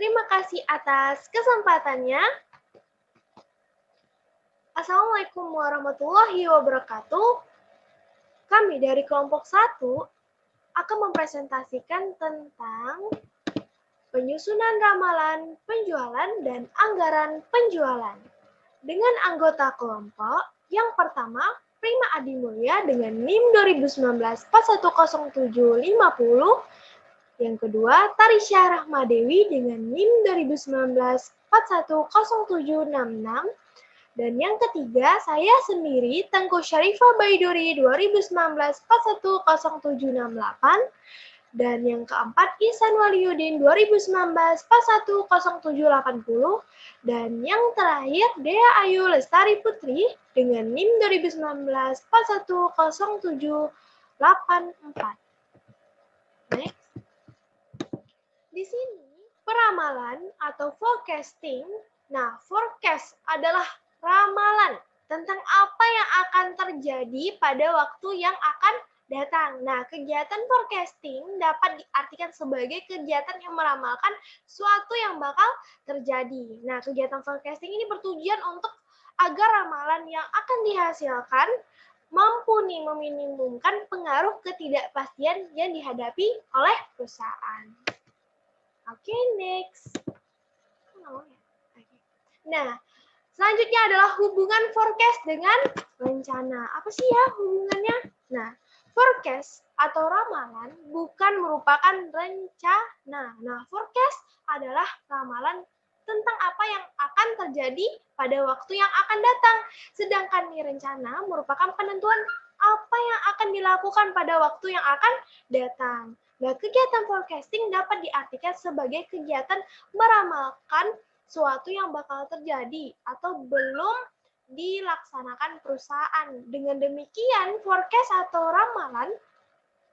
Terima kasih atas kesempatannya. Assalamualaikum warahmatullahi wabarakatuh. Kami dari kelompok 1 akan mempresentasikan tentang penyusunan ramalan penjualan dan anggaran penjualan. Dengan anggota kelompok, yang pertama, Prima Adi Mulya dengan NIM 2019 410750. Yang kedua, Tarisya Rahmadewi dengan NIM 2019 410766. Dan yang ketiga, saya sendiri, Tengku Syarifah Baiduri 2019 410768. Dan yang keempat, Ihsan Waliuddin 2019 410780. Dan yang terakhir, Dea Ayu Lestari Putri dengan NIM 2019 410784. Next. Di sini, peramalan atau forecasting. Nah, forecast adalah ramalan tentang apa yang akan terjadi pada waktu yang akan datang. Nah, kegiatan forecasting dapat diartikan sebagai kegiatan yang meramalkan suatu yang bakal terjadi. Nah, kegiatan forecasting ini bertujuan untuk agar ramalan yang akan dihasilkan mampu meminimumkan pengaruh ketidakpastian yang dihadapi oleh perusahaan. Oke, next. Nah, selanjutnya adalah hubungan forecast dengan rencana. Apa sih ya hubungannya? Nah, forecast atau ramalan bukan merupakan rencana. Nah, forecast adalah ramalan tentang apa yang akan terjadi pada waktu yang akan datang. Sedangkan rencana merupakan penentuan apa yang akan dilakukan pada waktu yang akan datang. Nah, kegiatan forecasting dapat diartikan sebagai kegiatan meramalkan suatu yang bakal terjadi atau belum dilaksanakan perusahaan. Dengan demikian, forecast atau ramalan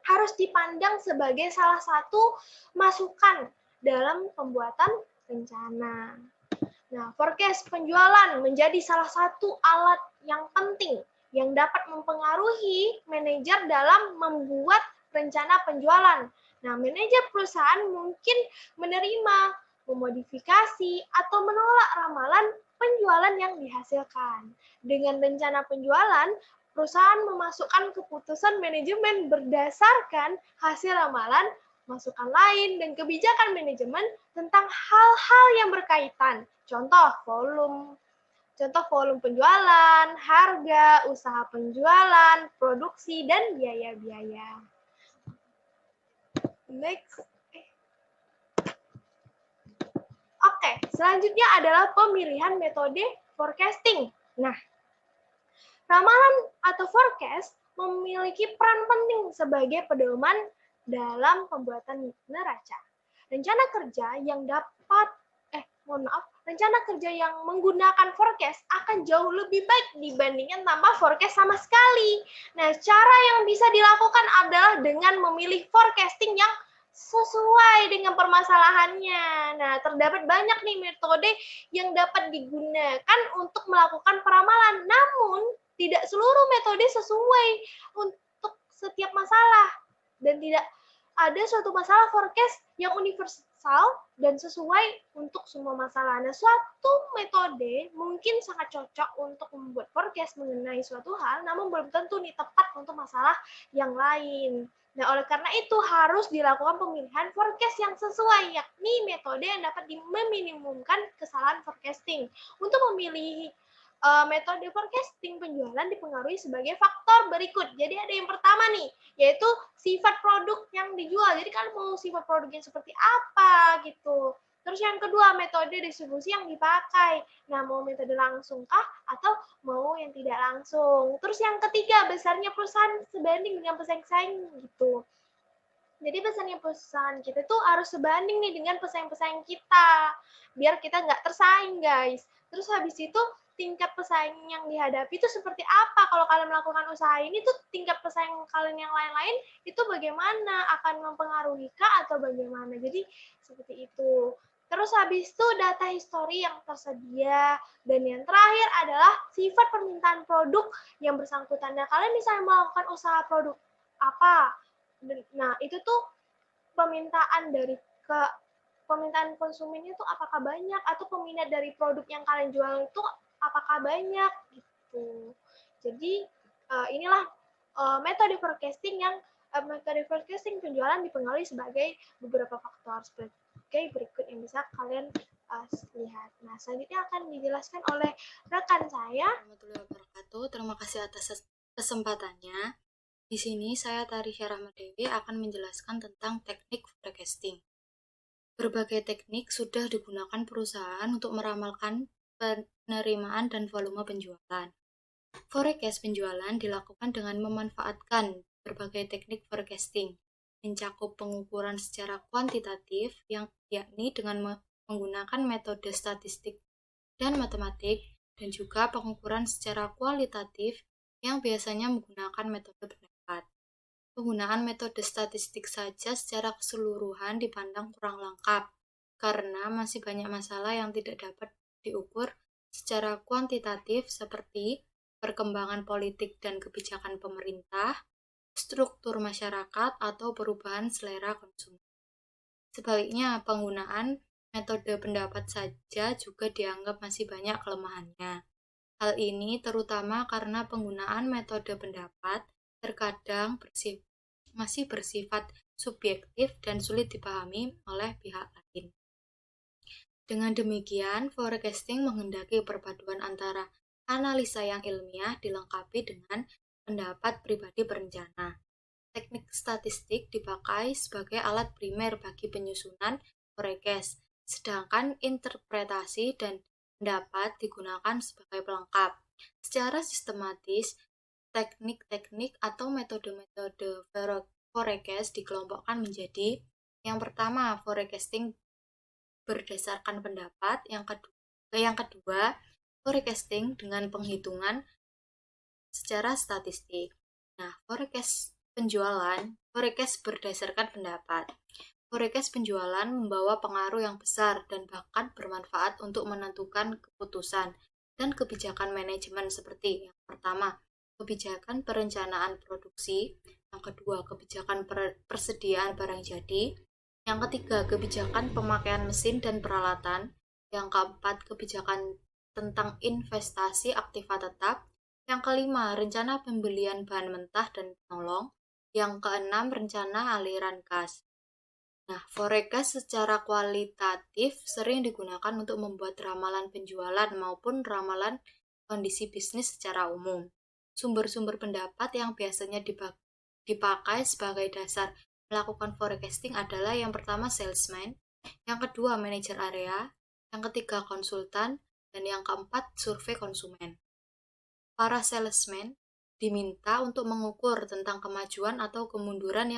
harus dipandang sebagai salah satu masukan dalam pembuatan rencana. Nah, forecast penjualan menjadi salah satu alat yang penting yang dapat mempengaruhi manajer dalam membuat rencana penjualan. Nah, manajer perusahaan mungkin menerima, memodifikasi, atau menolak ramalan penjualan yang dihasilkan. Dengan rencana penjualan, perusahaan memasukkan keputusan manajemen berdasarkan hasil ramalan, masukan lain, dan kebijakan manajemen tentang hal-hal yang berkaitan. Contoh volume penjualan, harga, usaha penjualan, produksi, dan biaya-biaya. Next. Oke, selanjutnya adalah pemilihan metode forecasting. Nah, ramalan atau forecast memiliki peran penting sebagai pedoman dalam pembuatan neraca. Rencana kerja yang rencana kerja yang menggunakan forecast akan jauh lebih baik dibandingkan tanpa forecast sama sekali. Nah, cara yang bisa dilakukan adalah dengan memilih forecasting yang sesuai dengan permasalahannya. Nah, terdapat banyak nih metode yang dapat digunakan untuk melakukan peramalan. Namun, tidak seluruh metode sesuai untuk setiap masalah. Dan tidak ada suatu masalah forecast yang universal dan sesuai untuk semua masalah. Nah, suatu metode mungkin sangat cocok untuk membuat forecast mengenai suatu hal, namun belum tentu nih tepat untuk masalah yang lain. Nah, oleh karena itu harus dilakukan pemilihan forecast yang sesuai, yakni metode yang dapat meminimumkan kesalahan forecasting. Untuk memilih metode forecasting penjualan dipengaruhi sebagai faktor berikut. Jadi ada yang pertama nih, yaitu sifat produk yang dijual. Jadi kan mau sifat produknya seperti apa gitu. Terus yang kedua, metode distribusi yang dipakai. Nah, mau metode langsung kah atau mau yang tidak langsung. Terus yang ketiga, besarnya perusahaan sebanding dengan pesaing-pesaing gitu. Jadi pesaing perusahaan kita tuh harus sebanding nih dengan pesaing-pesaing kita. Biar kita nggak tersaing, guys. Terus habis itu, tingkat pesaing yang dihadapi itu seperti apa? Kalau kalian melakukan usaha ini tuh tingkat pesaing kalian yang lain-lain itu bagaimana? Akan mempengaruhi kah atau bagaimana? Jadi seperti itu. Terus habis itu data histori yang tersedia. Dan yang terakhir adalah sifat permintaan produk yang bersangkutan. Nah, kalian misalnya melakukan usaha produk apa? Nah, itu tuh permintaan dari permintaan konsumennya tuh apakah banyak, atau peminat dari produk yang kalian jual itu apakah banyak gitu. Jadi inilah metode forecasting penjualan dipengaruhi sebagai beberapa faktor sebagai berikut yang bisa kalian lihat. Nah, selanjutnya akan dijelaskan oleh rekan saya. Warahmatullahi wabarakatuh. Terima kasih atas kesempatannya. Di sini saya Tarisya Rahmadewi akan menjelaskan tentang teknik forecasting. Berbagai teknik sudah digunakan perusahaan untuk meramalkan penerimaan dan volume penjualan. Forecast penjualan dilakukan dengan memanfaatkan berbagai teknik forecasting, mencakup pengukuran secara kuantitatif yakni dengan menggunakan metode statistik dan matematik, dan juga pengukuran secara kualitatif yang biasanya menggunakan metode pendapat. Penggunaan metode statistik saja secara keseluruhan dipandang kurang lengkap, karena masih banyak masalah yang tidak dapat diukur secara kuantitatif seperti perkembangan politik dan kebijakan pemerintah, struktur masyarakat, atau perubahan selera konsumen. Sebaliknya, penggunaan metode pendapat saja juga dianggap masih banyak kelemahannya. Hal ini terutama karena penggunaan metode pendapat terkadang masih bersifat subjektif dan sulit dipahami oleh pihak lain. Dengan demikian, forecasting menghendaki perpaduan antara analisa yang ilmiah dilengkapi dengan pendapat pribadi berencana. Teknik statistik dipakai sebagai alat primer bagi penyusunan forecast, sedangkan interpretasi dan pendapat digunakan sebagai pelengkap. Secara sistematis, teknik-teknik atau metode-metode forecast dikelompokkan menjadi: yang pertama, forecasting berdasarkan pendapat; yang kedua, forecasting dengan penghitungan secara statistik. Nah, forecast berdasarkan pendapat. Forecast penjualan membawa pengaruh yang besar dan bahkan bermanfaat untuk menentukan keputusan dan kebijakan manajemen seperti: yang pertama, kebijakan perencanaan produksi; yang kedua, kebijakan persediaan barang jadi; yang ketiga, kebijakan pemakaian mesin dan peralatan; yang keempat, kebijakan tentang investasi aktiva tetap; yang kelima, rencana pembelian bahan mentah dan penolong; yang keenam, rencana aliran kas. Nah, forecast secara kualitatif sering digunakan untuk membuat ramalan penjualan maupun ramalan kondisi bisnis secara umum. Sumber-sumber pendapat yang biasanya dipakai sebagai dasar melakukan forecasting adalah: yang pertama, salesman; yang kedua, manajer area; yang ketiga, konsultan; dan yang keempat, survei konsumen. Para salesman diminta untuk mengukur tentang kemajuan atau kemunduran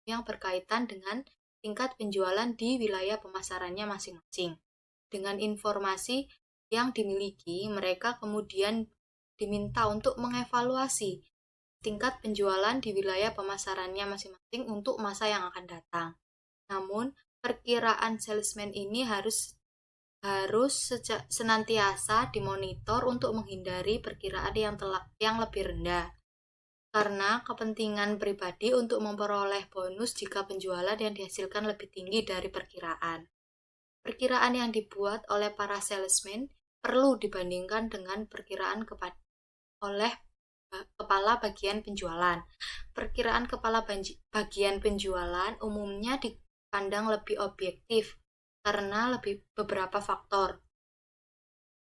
yang berkaitan dengan tingkat penjualan di wilayah pemasarannya masing-masing. Dengan informasi yang dimiliki, mereka kemudian diminta untuk mengevaluasi tingkat penjualan di wilayah pemasarannya masing-masing untuk masa yang akan datang. Namun, perkiraan salesman ini harus senantiasa dimonitor untuk menghindari perkiraan yang lebih rendah, karena kepentingan pribadi untuk memperoleh bonus jika penjualan yang dihasilkan lebih tinggi dari perkiraan. Perkiraan yang dibuat oleh para salesman perlu dibandingkan dengan perkiraan oleh kepala bagian penjualan. Perkiraan kepala bagian penjualan umumnya dipandang lebih objektif karena beberapa faktor.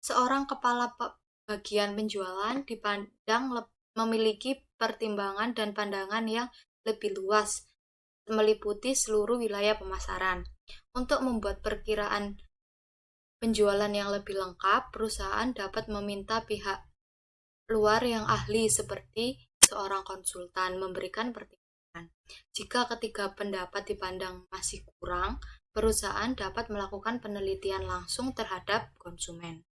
Seorang kepala bagian penjualan dipandang memiliki pertimbangan dan pandangan yang lebih luas, meliputi seluruh wilayah pemasaran. Untuk membuat perkiraan penjualan yang lebih lengkap, perusahaan dapat meminta pihak luar yang ahli seperti seorang konsultan memberikan pertimbangan. Jika ketiga pendapat dipandang masih kurang, perusahaan dapat melakukan penelitian langsung terhadap konsumen.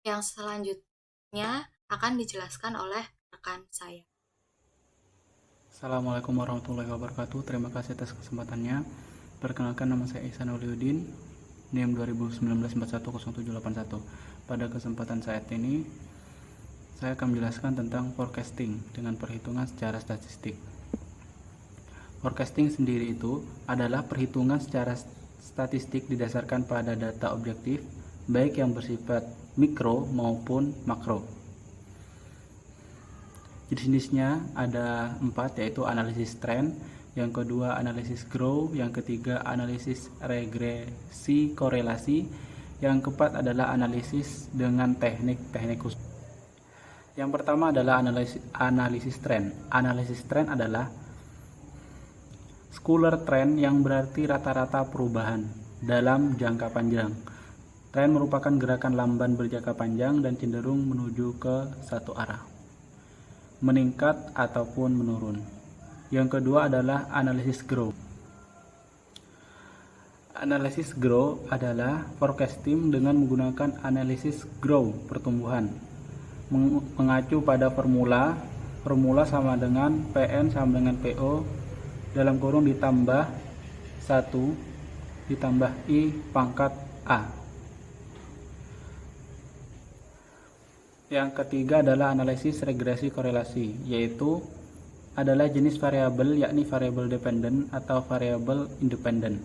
Yang selanjutnya akan dijelaskan oleh rekan saya. Assalamualaikum warahmatullahi wabarakatuh. Terima kasih atas kesempatannya. Perkenalkan, nama saya Ihsan Auliuddin, NIM 2019410781. Pada kesempatan saat ini, saya akan menjelaskan tentang forecasting dengan perhitungan secara statistik. Forecasting sendiri itu adalah perhitungan secara statistik didasarkan pada data objektif, baik yang bersifat mikro maupun makro. Jenis-jenisnya ada 4, yaitu analisis tren, yang kedua analisis grow, yang ketiga analisis regresi korelasi, yang keempat adalah analisis dengan teknik-teknik khusus. Yang pertama adalah analisis tren. Analisis tren adalah scalar trend yang berarti rata-rata perubahan dalam jangka panjang. Tren merupakan gerakan lamban berjangka panjang dan cenderung menuju ke satu arah, meningkat ataupun menurun. Yang kedua adalah analisis growth. Analisis growth adalah forecasting dengan menggunakan analisis growth pertumbuhan, mengacu pada formula sama dengan PN sama dengan PO dalam kurung ditambah 1 ditambah I pangkat A. Yang ketiga adalah analisis regresi korelasi, yaitu adalah jenis variabel, yakni variabel dependent atau variabel independent.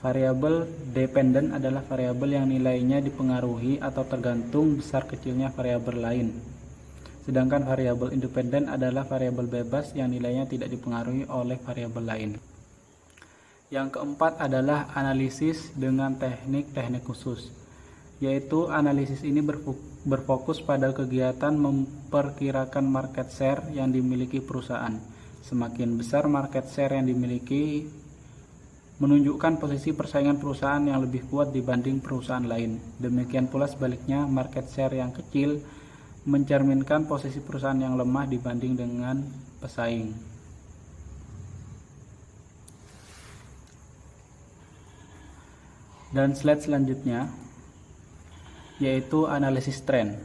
Variabel dependent adalah variabel yang nilainya dipengaruhi atau tergantung besar kecilnya variabel lain. Sedangkan variabel independent adalah variabel bebas yang nilainya tidak dipengaruhi oleh variabel lain. Yang keempat adalah analisis dengan teknik-teknik khusus, yaitu analisis ini berfokus pada kegiatan memperkirakan market share yang dimiliki perusahaan. Semakin besar market share yang dimiliki, menunjukkan posisi persaingan perusahaan yang lebih kuat dibanding perusahaan lain. Demikian pula sebaliknya, market share yang kecil mencerminkan posisi perusahaan yang lemah dibanding dengan pesaing. Dan slide selanjutnya yaitu analisis tren.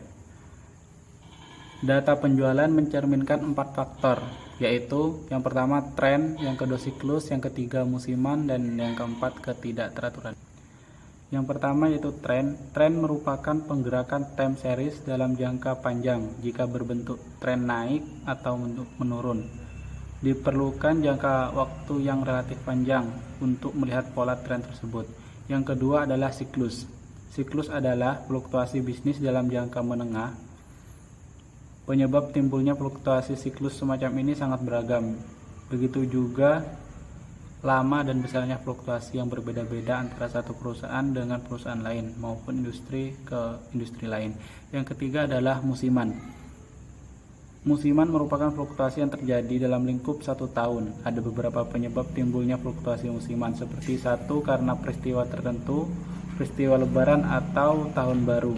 Data penjualan mencerminkan 4 faktor, yaitu yang pertama tren, yang kedua siklus, yang ketiga musiman, dan yang keempat ketidakteraturan. Yang pertama yaitu tren. Tren merupakan penggerakan time series dalam jangka panjang jika berbentuk tren naik atau menurun. Diperlukan jangka waktu yang relatif panjang untuk melihat pola tren tersebut. Yang kedua adalah siklus. Siklus adalah fluktuasi bisnis dalam jangka menengah. Penyebab timbulnya fluktuasi siklus semacam ini sangat beragam. Begitu juga lama dan besarnya fluktuasi yang berbeda-beda antara satu perusahaan dengan perusahaan lain maupun industri ke industri lain. Yang ketiga adalah musiman. Musiman merupakan fluktuasi yang terjadi dalam lingkup 1 tahun. Ada beberapa penyebab timbulnya fluktuasi musiman, seperti 1 karena peristiwa tertentu, peristiwa lebaran atau tahun baru,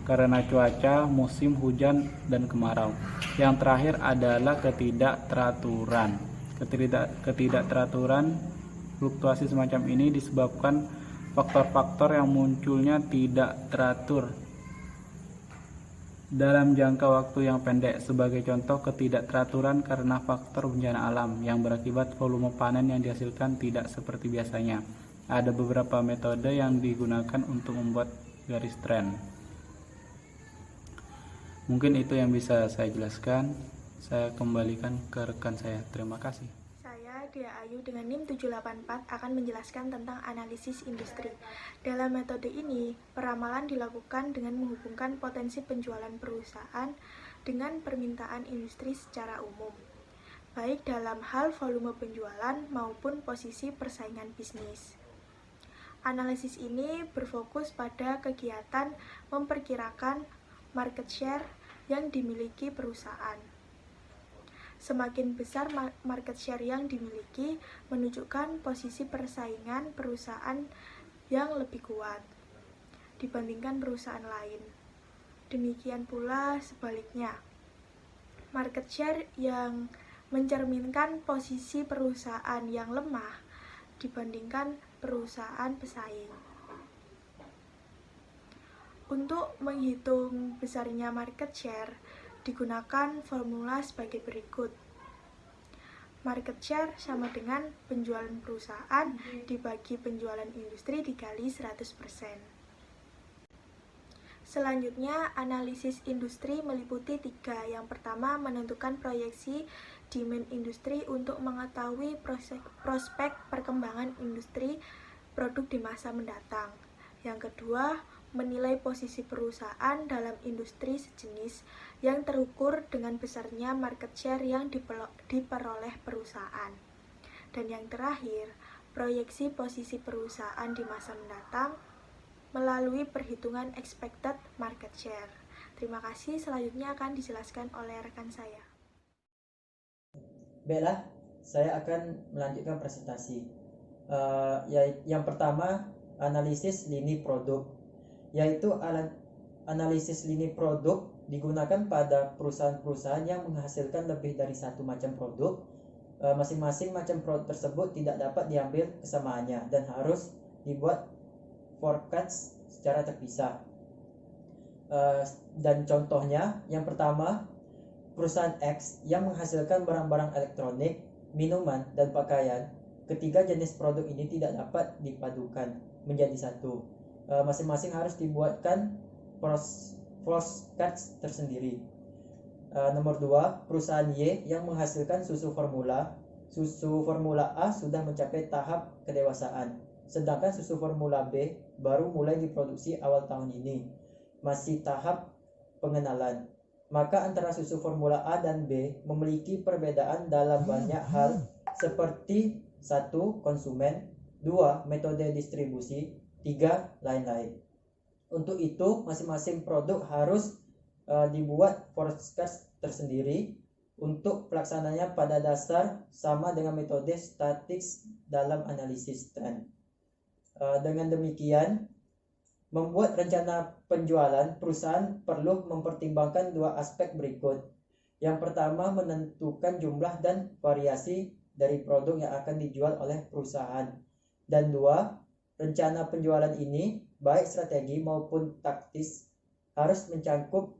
karena cuaca, musim hujan dan kemarau. Yang terakhir adalah ketidakteraturan. Ketidakteraturan fluktuasi semacam ini disebabkan faktor-faktor yang munculnya tidak teratur dalam jangka waktu yang pendek. Sebagai contoh, ketidakteraturan karena faktor bencana alam yang berakibat volume panen yang dihasilkan tidak seperti biasanya. Ada beberapa metode yang digunakan untuk membuat garis tren. Mungkin itu yang bisa saya jelaskan. Saya kembalikan ke rekan saya. Terima kasih. Saya, Dia Ayu dengan NIM 784 akan menjelaskan tentang analisis industri. Dalam metode ini, peramalan dilakukan dengan menghubungkan potensi penjualan perusahaan dengan permintaan industri secara umum, baik dalam hal volume penjualan maupun posisi persaingan bisnis. Analisis ini berfokus pada kegiatan memperkirakan market share yang dimiliki perusahaan. Semakin besar market share yang dimiliki, menunjukkan posisi persaingan perusahaan yang lebih kuat dibandingkan perusahaan lain. Demikian pula sebaliknya, market share yang mencerminkan posisi perusahaan yang lemah dibandingkan perusahaan pesaing. Untuk menghitung besarnya market share, digunakan formula sebagai berikut. Market share sama dengan penjualan perusahaan dibagi penjualan industri dikali 100%. Selanjutnya, analisis industri meliputi 3. Yang pertama, menentukan proyeksi demand industri untuk mengetahui prospek perkembangan industri produk di masa mendatang. Yang kedua, menilai posisi perusahaan dalam industri sejenis yang terukur dengan besarnya market share yang diperoleh perusahaan. Dan yang terakhir, proyeksi posisi perusahaan di masa mendatang melalui perhitungan expected market share. Terima kasih, selanjutnya akan dijelaskan oleh rekan saya. Baiklah, saya akan melanjutkan presentasi. Yang pertama, analisis lini produk, yaitu analisis lini produk digunakan pada perusahaan-perusahaan yang menghasilkan lebih dari satu macam produk. Masing-masing macam produk tersebut tidak dapat diambil kesamaannya dan harus dibuat forecast secara terpisah. Dan contohnya, yang pertama, perusahaan X yang menghasilkan barang-barang elektronik, minuman, dan pakaian. Ketiga jenis produk ini tidak dapat dipadukan menjadi satu. Masing-masing harus dibuatkan forecast tersendiri. Nomor 2, perusahaan Y yang menghasilkan susu formula. Susu formula A sudah mencapai tahap kedewasaan, sedangkan susu formula B baru mulai diproduksi awal tahun ini, masih tahap pengenalan. Maka antara susu formula A dan B memiliki perbedaan dalam banyak hal seperti 1. Konsumen, 2. Metode distribusi, 3. lain-lain. Untuk itu, masing-masing produk harus dibuat forecast tersendiri. Untuk pelaksananya pada dasar sama dengan metode statistik dalam analisis tren. Dengan demikian, membuat rencana penjualan, perusahaan perlu mempertimbangkan dua aspek berikut. Yang pertama, menentukan jumlah dan variasi dari produk yang akan dijual oleh perusahaan. Dan 2, rencana penjualan ini, baik strategi maupun taktis, harus mencangkup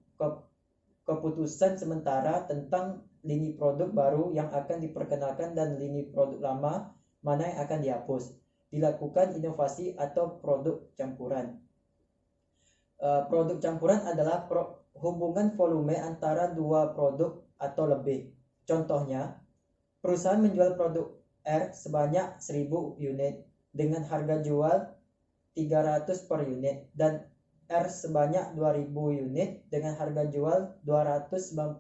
keputusan sementara tentang lini produk baru yang akan diperkenalkan dan lini produk lama mana yang akan dihapus. Dilakukan inovasi atau produk campuran. Produk campuran adalah hubungan volume antara dua produk atau lebih. Contohnya, perusahaan menjual produk R sebanyak 1000 unit dengan harga jual 300 per unit dan R sebanyak 2000 unit dengan harga jual 290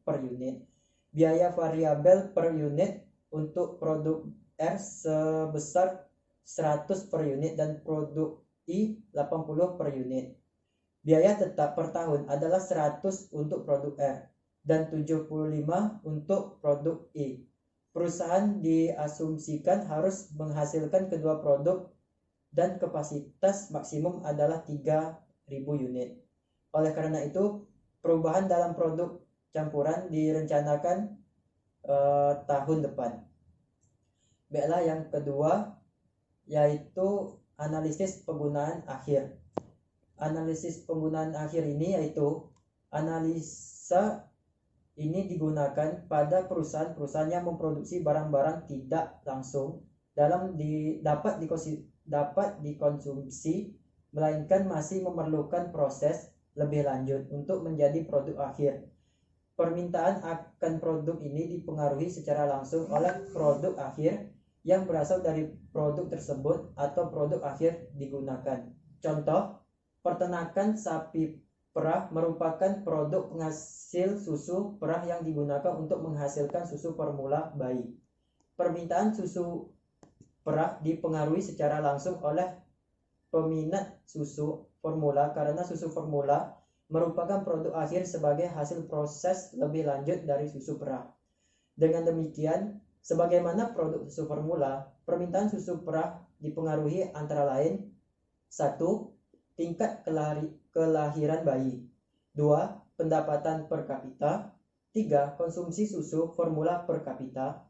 per unit. Biaya variabel per unit untuk produk R sebesar 100 per unit dan produk I 80 per unit. Biaya tetap per tahun adalah 100 untuk produk R dan 75 untuk produk I. Perusahaan diasumsikan harus menghasilkan kedua produk dan kapasitas maksimum adalah 3000 unit. Oleh karena itu, perubahan dalam produk campuran direncanakan tahun depan. Baiklah, yang kedua yaitu analisis penggunaan akhir. Analisis penggunaan akhir ini yaitu analisa ini digunakan pada perusahaan-perusahaan yang memproduksi barang-barang tidak langsung dapat dikonsumsi, melainkan masih memerlukan proses lebih lanjut untuk menjadi produk akhir. Permintaan akan produk ini dipengaruhi secara langsung oleh produk akhir yang berasal dari produk tersebut atau produk akhir digunakan. Contoh, peternakan sapi perah merupakan produk penghasil susu perah yang digunakan untuk menghasilkan susu formula bayi. Permintaan susu perah dipengaruhi secara langsung oleh peminat susu formula karena susu formula merupakan produk akhir sebagai hasil proses lebih lanjut dari susu perah. Dengan demikian, sebagaimana produk susu formula, permintaan susu perah dipengaruhi antara lain 1. Tingkat kelahiran bayi, 2. Pendapatan per kapita, 3. Konsumsi susu formula per kapita,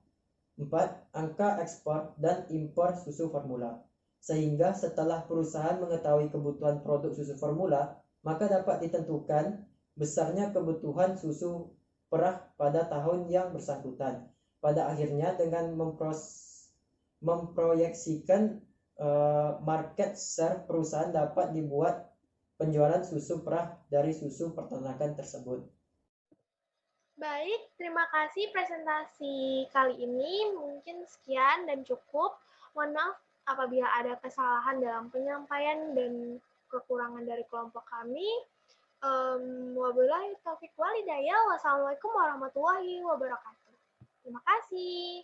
4. Angka ekspor dan impor susu formula. Sehingga setelah perusahaan mengetahui kebutuhan produk susu formula, maka dapat ditentukan besarnya kebutuhan susu perah pada tahun yang bersangkutan. Pada akhirnya, dengan memproyeksikan market share perusahaan, dapat dibuat penjualan susu perah dari susu peternakan tersebut. Baik, terima kasih presentasi kali ini. Mungkin sekian dan cukup. Mohon maaf Apabila ada kesalahan dalam penyampaian dan kekurangan dari kelompok kami, wabillahi taufiq walhidayah. Wassalamualaikum warahmatullahi wabarakatuh. Terima kasih.